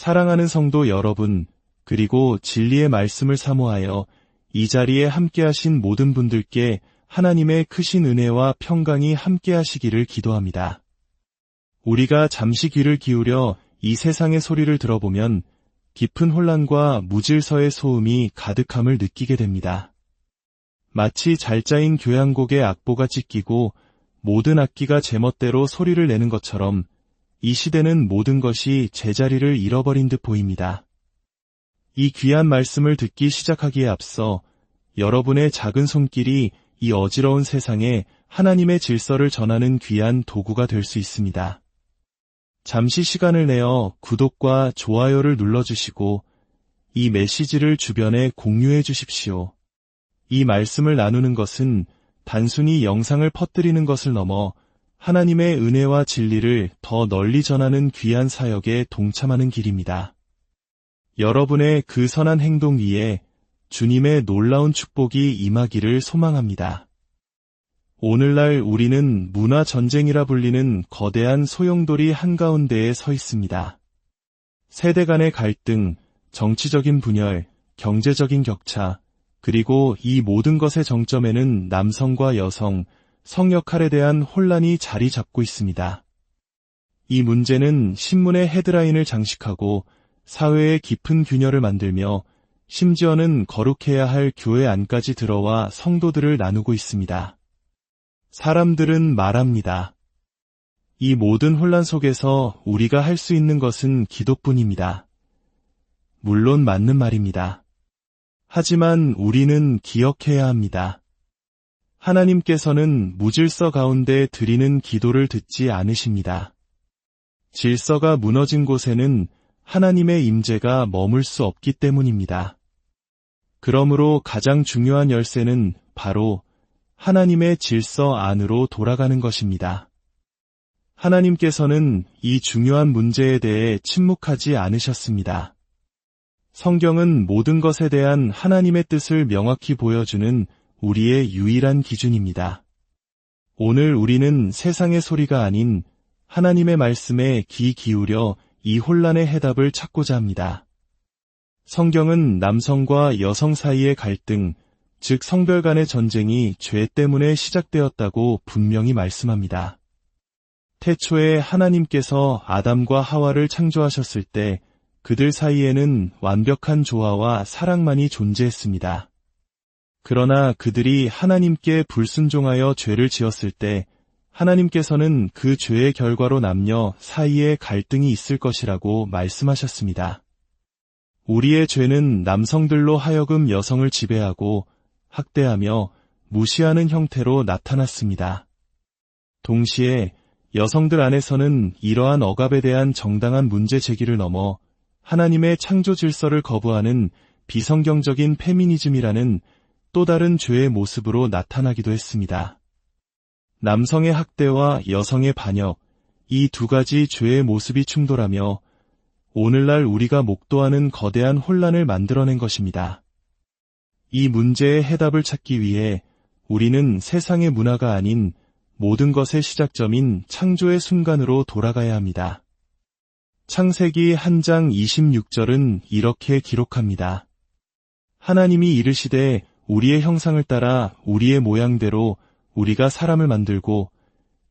사랑하는 성도 여러분, 그리고 진리의 말씀을 사모하여 이 자리에 함께하신 모든 분들께 하나님의 크신 은혜와 평강이 함께하시기를 기도합니다. 우리가 잠시 귀를 기울여 이 세상의 소리를 들어보면 깊은 혼란과 무질서의 소음이 가득함을 느끼게 됩니다. 마치 잘 짜인 교향곡의 악보가 찢기고 모든 악기가 제멋대로 소리를 내는 것처럼 이 시대는 모든 것이 제자리를 잃어버린 듯 보입니다. 이 귀한 말씀을 듣기 시작하기에 앞서 여러분의 작은 손길이 이 어지러운 세상에 하나님의 질서를 전하는 귀한 도구가 될 수 있습니다. 잠시 시간을 내어 구독과 좋아요를 눌러주시고 이 메시지를 주변에 공유해 주십시오. 이 말씀을 나누는 것은 단순히 영상을 퍼뜨리는 것을 넘어 하나님의 은혜와 진리를 더 널리 전하는 귀한 사역에 동참하는 길입니다. 여러분의 그 선한 행동 위에 주님의 놀라운 축복이 임하기를 소망합니다. 오늘날 우리는 문화 전쟁이라 불리는 거대한 소용돌이 한가운데에 서 있습니다. 세대 간의 갈등, 정치적인 분열, 경제적인 격차, 그리고 이 모든 것의 정점에는 남성과 여성, 성 역할에 대한 혼란이 자리 잡고 있습니다. 이 문제는 신문의 헤드라인을 장식하고 사회의 깊은 균열을 만들며 심지어는 거룩해야 할 교회 안까지 들어와 성도들을 나누고 있습니다. 사람들은 말합니다. 이 모든 혼란 속에서 우리가 할 수 있는 것은 기도뿐입니다. 물론 맞는 말입니다. 하지만 우리는 기억해야 합니다. 하나님께서는 무질서 가운데 드리는 기도를 듣지 않으십니다. 질서가 무너진 곳에는 하나님의 임재가 머물 수 없기 때문입니다. 그러므로 가장 중요한 열쇠는 바로 하나님의 질서 안으로 돌아가는 것입니다. 하나님께서는 이 중요한 문제에 대해 침묵하지 않으셨습니다. 성경은 모든 것에 대한 하나님의 뜻을 명확히 보여주는 우리의 유일한 기준입니다. 오늘 우리는 세상의 소리가 아닌 하나님의 말씀에 귀 기울여 이 혼란의 해답을 찾고자 합니다. 성경은 남성과 여성 사이의 갈등, 즉 성별 간의 전쟁이 죄 때문에 시작되었다고 분명히 말씀합니다. 태초에 하나님께서 아담과 하와를 창조하셨을 때 그들 사이에는 완벽한 조화와 사랑만이 존재했습니다. 그러나 그들이 하나님께 불순종하여 죄를 지었을 때 하나님께서는 그 죄의 결과로 남녀 사이에 갈등이 있을 것이라고 말씀하셨습니다. 우리의 죄는 남성들로 하여금 여성을 지배하고 학대하며 무시하는 형태로 나타났습니다. 동시에 여성들 안에서는 이러한 억압에 대한 정당한 문제 제기를 넘어 하나님의 창조 질서를 거부하는 비성경적인 페미니즘이라는 또 다른 죄의 모습으로 나타나기도 했습니다. 남성의 학대와 여성의 반역, 이 두 가지 죄의 모습이 충돌하며 오늘날 우리가 목도하는 거대한 혼란을 만들어낸 것입니다. 이 문제의 해답을 찾기 위해 우리는 세상의 문화가 아닌 모든 것의 시작점인 창조의 순간으로 돌아가야 합니다. 창세기 1장 26절은 이렇게 기록합니다. 하나님이 이르시되 우리의 형상을 따라 우리의 모양대로 우리가 사람을 만들고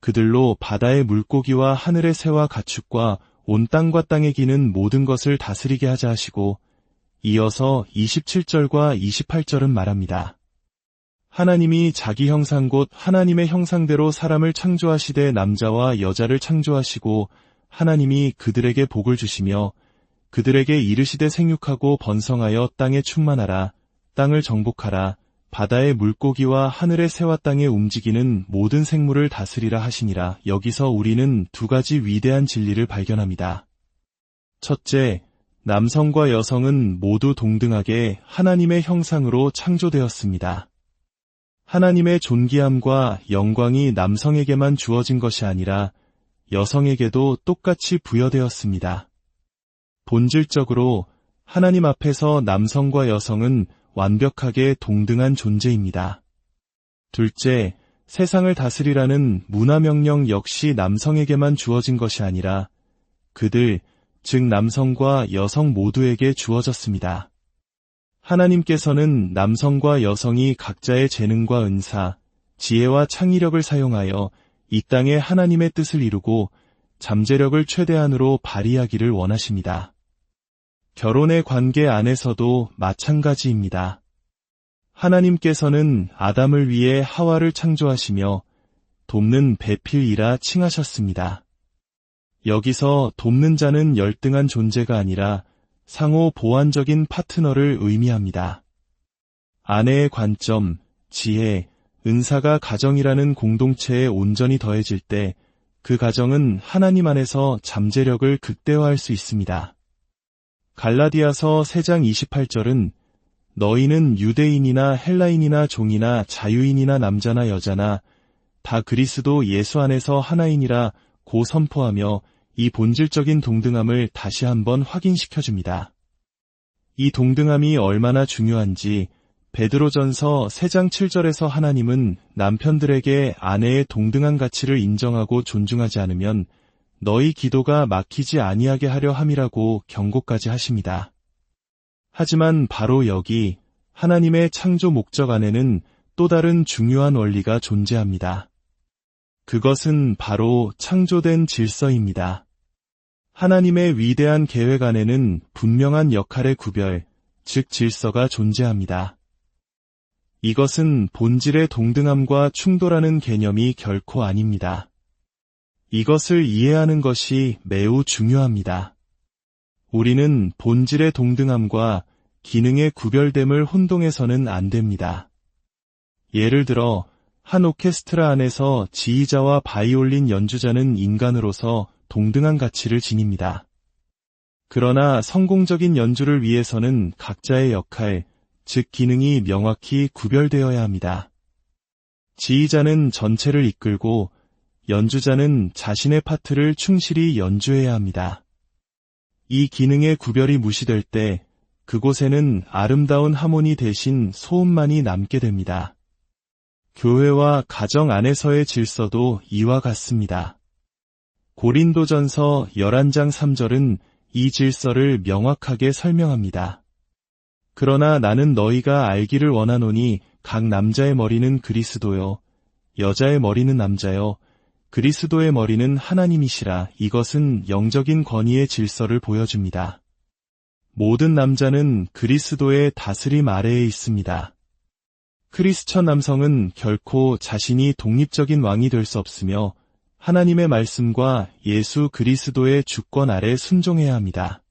그들로 바다의 물고기와 하늘의 새와 가축과 온 땅과 땅에 기는 모든 것을 다스리게 하자 하시고 이어서 27절과 28절은 말합니다. 하나님이 자기 형상 곧 하나님의 형상대로 사람을 창조하시되 남자와 여자를 창조하시고 하나님이 그들에게 복을 주시며 그들에게 이르시되 생육하고 번성하여 땅에 충만하라 땅을 정복하라 바다의 물고기와 하늘의 새와 땅에 움직이는 모든 생물을 다스리라 하시니라. 여기서 우리는 두 가지 위대한 진리를 발견합니다. 첫째, 남성과 여성은 모두 동등하게 하나님의 형상으로 창조되었습니다. 하나님의 존귀함과 영광이 남성에게만 주어진 것이 아니라 여성에게도 똑같이 부여되었습니다. 본질적으로 하나님 앞에서 남성과 여성은 완벽하게 동등한 존재입니다. 둘째, 세상을 다스리라는 문화명령 역시 남성에게만 주어진 것이 아니라 그들, 즉 남성과 여성 모두에게 주어졌습니다. 하나님께서는 남성과 여성이 각자의 재능과 은사, 지혜와 창의력을 사용하여 이 땅에 하나님의 뜻을 이루고 잠재력을 최대한으로 발휘하기를 원하십니다. 결혼의 관계 안에서도 마찬가지입니다. 하나님께서는 아담을 위해 하와를 창조하시며 돕는 배필이라 칭하셨습니다. 여기서 돕는 자는 열등한 존재가 아니라 상호 보완적인 파트너를 의미합니다. 아내의 관점, 지혜, 은사가 가정이라는 공동체에 온전히 더해질 때 그 가정은 하나님 안에서 잠재력을 극대화할 수 있습니다. 갈라디아서 3장 28절은 너희는 유대인이나 헬라인이나 종이나 자유인이나 남자나 여자나 다 그리스도 예수 안에서 하나이니라 고 선포하며 이 본질적인 동등함을 다시 한번 확인시켜줍니다. 이 동등함이 얼마나 중요한지 베드로전서 3장 7절에서 하나님은 남편들에게 아내의 동등한 가치를 인정하고 존중하지 않으면 너희 기도가 막히지 아니하게 하려 함이라고 경고까지 하십니다. 하지만 바로 여기 하나님의 창조 목적 안에는 또 다른 중요한 원리가 존재합니다. 그것은 바로 창조된 질서입니다. 하나님의 위대한 계획 안에는 분명한 역할의 구별, 즉 질서가 존재합니다. 이것은 본질의 동등함과 충돌하는 개념이 결코 아닙니다. 이것을 이해하는 것이 매우 중요합니다. 우리는 본질의 동등함과 기능의 구별됨을 혼동해서는 안 됩니다. 예를 들어 한 오케스트라 안에서 지휘자와 바이올린 연주자는 인간으로서 동등한 가치를 지닙니다. 그러나 성공적인 연주를 위해서는 각자의 역할, 즉 기능이 명확히 구별되어야 합니다. 지휘자는 전체를 이끌고 연주자는 자신의 파트를 충실히 연주해야 합니다. 이 기능의 구별이 무시될 때 그곳에는 아름다운 하모니 대신 소음만이 남게 됩니다. 교회와 가정 안에서의 질서도 이와 같습니다. 고린도전서 11장 3절은 이 질서를 명확하게 설명합니다. 그러나 나는 너희가 알기를 원하노니 각 남자의 머리는 그리스도요, 여자의 머리는 남자요, 그리스도의 머리는 하나님이시라. 이것은 영적인 권위의 질서를 보여줍니다. 모든 남자는 그리스도의 다스림 아래에 있습니다. 크리스천 남성은 결코 자신이 독립적인 왕이 될 수 없으며 하나님의 말씀과 예수 그리스도의 주권 아래 순종해야 합니다.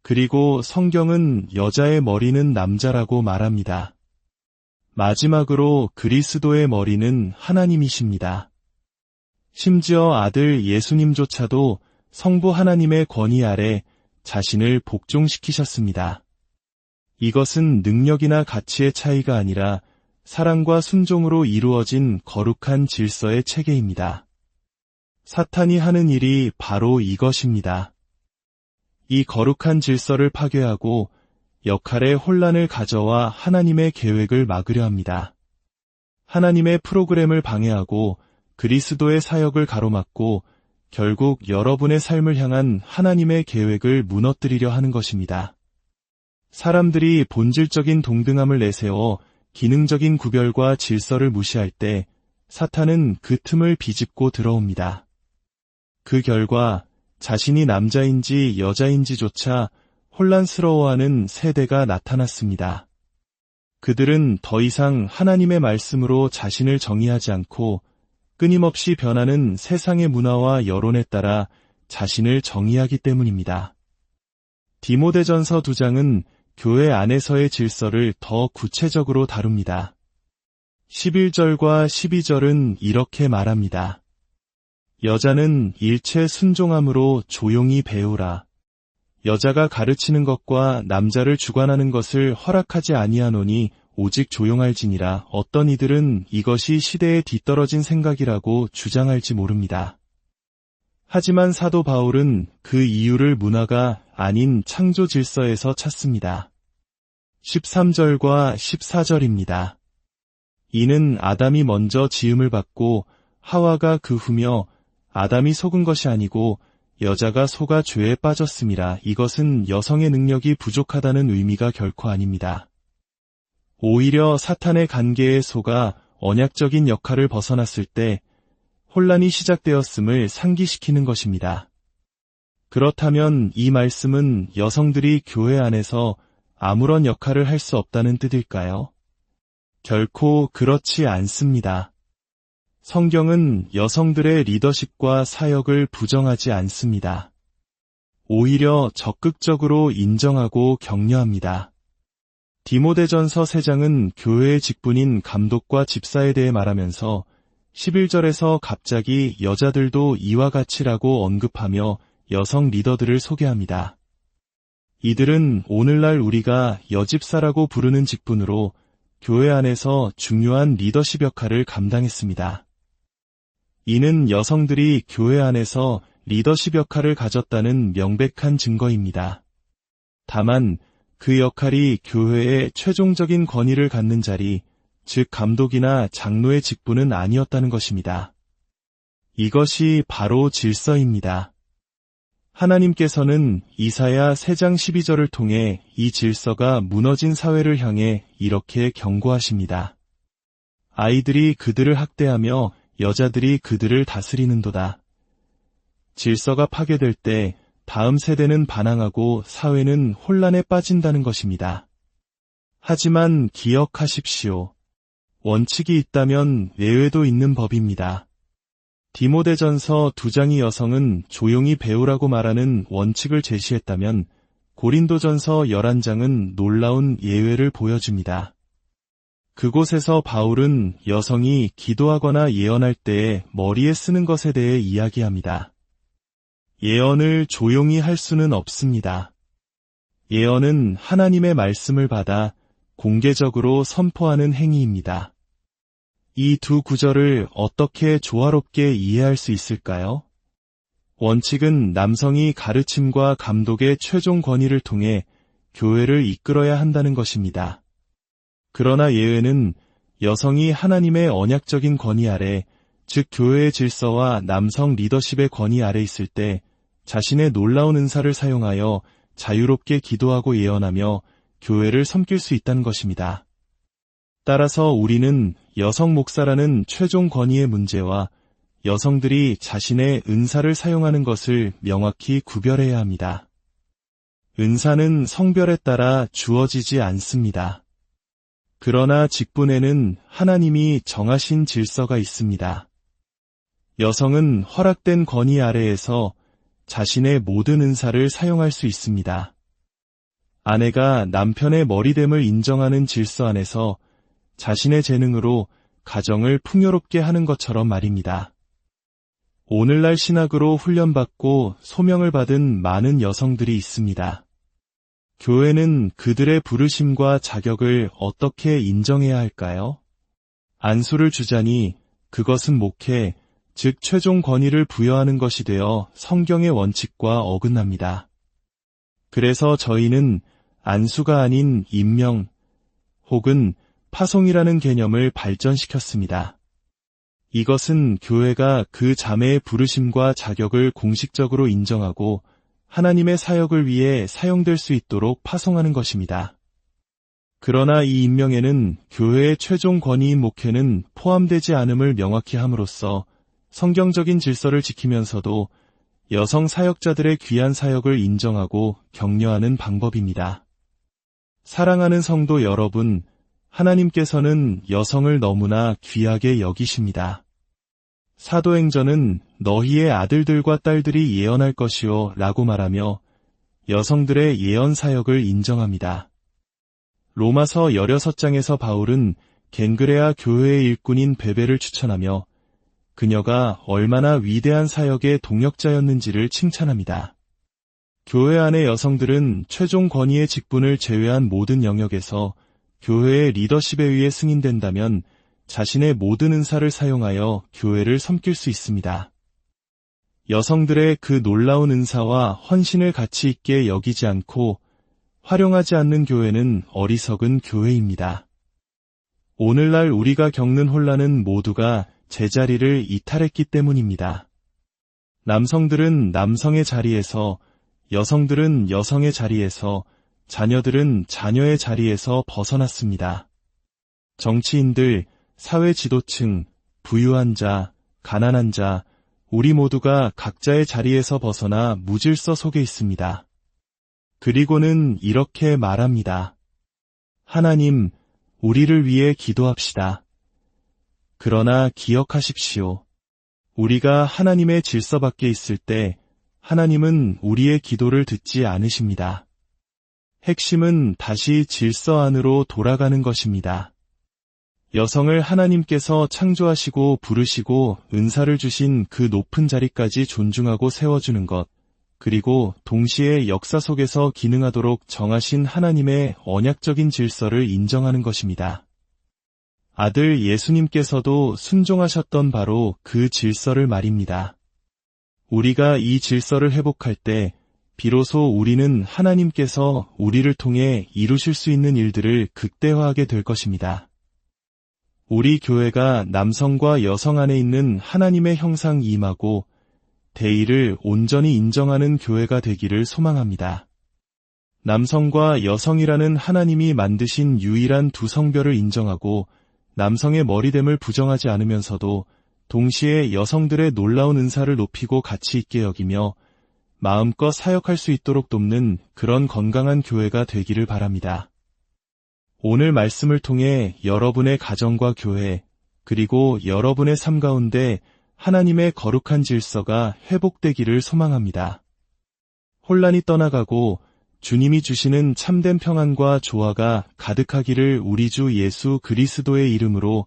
그리고 성경은 여자의 머리는 남자라고 말합니다. 마지막으로 그리스도의 머리는 하나님이십니다. 심지어 아들 예수님조차도 성부 하나님의 권위 아래 자신을 복종시키셨습니다. 이것은 능력이나 가치의 차이가 아니라 사랑과 순종으로 이루어진 거룩한 질서의 체계입니다. 사탄이 하는 일이 바로 이것입니다. 이 거룩한 질서를 파괴하고 역할의 혼란을 가져와 하나님의 계획을 막으려 합니다. 하나님의 프로그램을 방해하고 그리스도의 사역을 가로막고 결국 여러분의 삶을 향한 하나님의 계획을 무너뜨리려 하는 것입니다. 사람들이 본질적인 동등함을 내세워 기능적인 구별과 질서를 무시할 때 사탄은 그 틈을 비집고 들어옵니다. 그 결과 자신이 남자인지 여자인지조차 혼란스러워하는 세대가 나타났습니다. 그들은 더 이상 하나님의 말씀으로 자신을 정의하지 않고 끊임없이 변하는 세상의 문화와 여론에 따라 자신을 정의하기 때문입니다. 디모데전서 2장은 교회 안에서의 질서를 더 구체적으로 다룹니다. 11절과 12절은 이렇게 말합니다. 여자는 일체 순종함으로 조용히 배우라. 여자가 가르치는 것과 남자를 주관하는 것을 허락하지 아니하노니 오직 조용할지니라. 어떤 이들은 이것이 시대에 뒤떨어진 생각이라고 주장할지 모릅니다. 하지만 사도 바울은 그 이유를 문화가 아닌 창조 질서에서 찾습니다. 13절과 14절입니다. 이는 아담이 먼저 지음을 받고 하와가 그 후며 아담이 속은 것이 아니고 여자가 속아 죄에 빠졌음이라. 이것은 여성의 능력이 부족하다는 의미가 결코 아닙니다. 오히려 사탄의 관계에 속아 언약적인 역할을 벗어났을 때 혼란이 시작되었음을 상기시키는 것입니다. 그렇다면 이 말씀은 여성들이 교회 안에서 아무런 역할을 할 수 없다는 뜻일까요? 결코 그렇지 않습니다. 성경은 여성들의 리더십과 사역을 부정하지 않습니다. 오히려 적극적으로 인정하고 격려합니다. 디모데전서 3장은 교회의 직분인 감독과 집사에 대해 말하면서 11절에서 갑자기 여자들도 이와 같이라고 언급하며 여성 리더들을 소개합니다. 이들은 오늘날 우리가 여집사라고 부르는 직분으로 교회 안에서 중요한 리더십 역할을 감당했습니다. 이는 여성들이 교회 안에서 리더십 역할을 가졌다는 명백한 증거입니다. 다만 그 역할이 교회의 최종적인 권위를 갖는 자리, 즉 감독이나 장로의 직분은 아니었다는 것입니다. 이것이 바로 질서입니다. 하나님께서는 이사야 3장 12절을 통해 이 질서가 무너진 사회를 향해 이렇게 경고하십니다. 아이들이 그들을 학대하며 여자들이 그들을 다스리는도다. 질서가 파괴될 때 다음 세대는 반항하고 사회는 혼란에 빠진다는 것입니다. 하지만 기억하십시오. 원칙이 있다면 예외도 있는 법입니다. 디모데전서 2장의 여성은 조용히 배우라고 말하는 원칙을 제시했다면 고린도전서 11장은 놀라운 예외를 보여줍니다. 그곳에서 바울은 여성이 기도하거나 예언할 때에 머리에 쓰는 것에 대해 이야기합니다. 예언을 조용히 할 수는 없습니다. 예언은 하나님의 말씀을 받아 공개적으로 선포하는 행위입니다. 이 두 구절을 어떻게 조화롭게 이해할 수 있을까요? 원칙은 남성이 가르침과 감독의 최종 권위를 통해 교회를 이끌어야 한다는 것입니다. 그러나 예외는 여성이 하나님의 언약적인 권위 아래, 즉 교회의 질서와 남성 리더십의 권위 아래 있을 때 자신의 놀라운 은사를 사용하여 자유롭게 기도하고 예언하며 교회를 섬길 수 있다는 것입니다. 따라서 우리는 여성 목사라는 최종 권위의 문제와 여성들이 자신의 은사를 사용하는 것을 명확히 구별해야 합니다. 은사는 성별에 따라 주어지지 않습니다. 그러나 직분에는 하나님이 정하신 질서가 있습니다. 여성은 허락된 권위 아래에서 자신의 모든 은사를 사용할 수 있습니다. 아내가 남편의 머리됨을 인정하는 질서 안에서 자신의 재능으로 가정을 풍요롭게 하는 것처럼 말입니다. 오늘날 신학으로 훈련받고 소명을 받은 많은 여성들이 있습니다. 교회는 그들의 부르심과 자격을 어떻게 인정해야 할까요? 안수를 주자니 그것은 목회, 즉 최종 권위를 부여하는 것이 되어 성경의 원칙과 어긋납니다. 그래서 저희는 안수가 아닌 임명 혹은 파송이라는 개념을 발전시켰습니다. 이것은 교회가 그 자매의 부르심과 자격을 공식적으로 인정하고 하나님의 사역을 위해 사용될 수 있도록 파송하는 것입니다. 그러나 이 임명에는 교회의 최종 권위인 목회는 포함되지 않음을 명확히 함으로써 성경적인 질서를 지키면서도 여성 사역자들의 귀한 사역을 인정하고 격려하는 방법입니다. 사랑하는 성도 여러분, 하나님께서는 여성을 너무나 귀하게 여기십니다. 사도행전은 너희의 아들들과 딸들이 예언할 것이요 라고 말하며 여성들의 예언 사역을 인정합니다. 로마서 16장에서 바울은 겐그레아 교회의 일꾼인 베베를 추천하며 그녀가 얼마나 위대한 사역의 동역자였는지를 칭찬합니다. 교회 안의 여성들은 최종 권위의 직분을 제외한 모든 영역에서 교회의 리더십에 의해 승인된다면 자신의 모든 은사를 사용하여 교회를 섬길 수 있습니다. 여성들의 그 놀라운 은사와 헌신을 가치 있게 여기지 않고 활용하지 않는 교회는 어리석은 교회입니다. 오늘날 우리가 겪는 혼란은 모두가 제자리를 이탈했기 때문입니다. 남성들은 남성의 자리에서, 여성들은 여성의 자리에서, 자녀들은 자녀의 자리에서 벗어났습니다. 정치인들, 사회 지도층, 부유한 자, 가난한 자, 우리 모두가 각자의 자리에서 벗어나 무질서 속에 있습니다. 그리고는 이렇게 말합니다. 하나님, 우리를 위해 기도합시다. 그러나 기억하십시오. 우리가 하나님의 질서 밖에 있을 때 하나님은 우리의 기도를 듣지 않으십니다. 핵심은 다시 질서 안으로 돌아가는 것입니다. 여성을 하나님께서 창조하시고 부르시고 은사를 주신 그 높은 자리까지 존중하고 세워주는 것, 그리고 동시에 역사 속에서 기능하도록 정하신 하나님의 언약적인 질서를 인정하는 것입니다. 아들 예수님께서도 순종하셨던 바로 그 질서를 말입니다. 우리가 이 질서를 회복할 때 비로소 우리는 하나님께서 우리를 통해 이루실 수 있는 일들을 극대화하게 될 것입니다. 우리 교회가 남성과 여성 안에 있는 하나님의 형상이 임하고 대의를 온전히 인정하는 교회가 되기를 소망합니다. 남성과 여성이라는 하나님이 만드신 유일한 두 성별을 인정하고 남성의 머리됨을 부정하지 않으면서도 동시에 여성들의 놀라운 은사를 높이고 가치 있게 여기며 마음껏 사역할 수 있도록 돕는 그런 건강한 교회가 되기를 바랍니다. 오늘 말씀을 통해 여러분의 가정과 교회, 그리고 여러분의 삶 가운데 하나님의 거룩한 질서가 회복되기를 소망합니다. 혼란이 떠나가고 주님이 주시는 참된 평안과 조화가 가득하기를 우리 주 예수 그리스도의 이름으로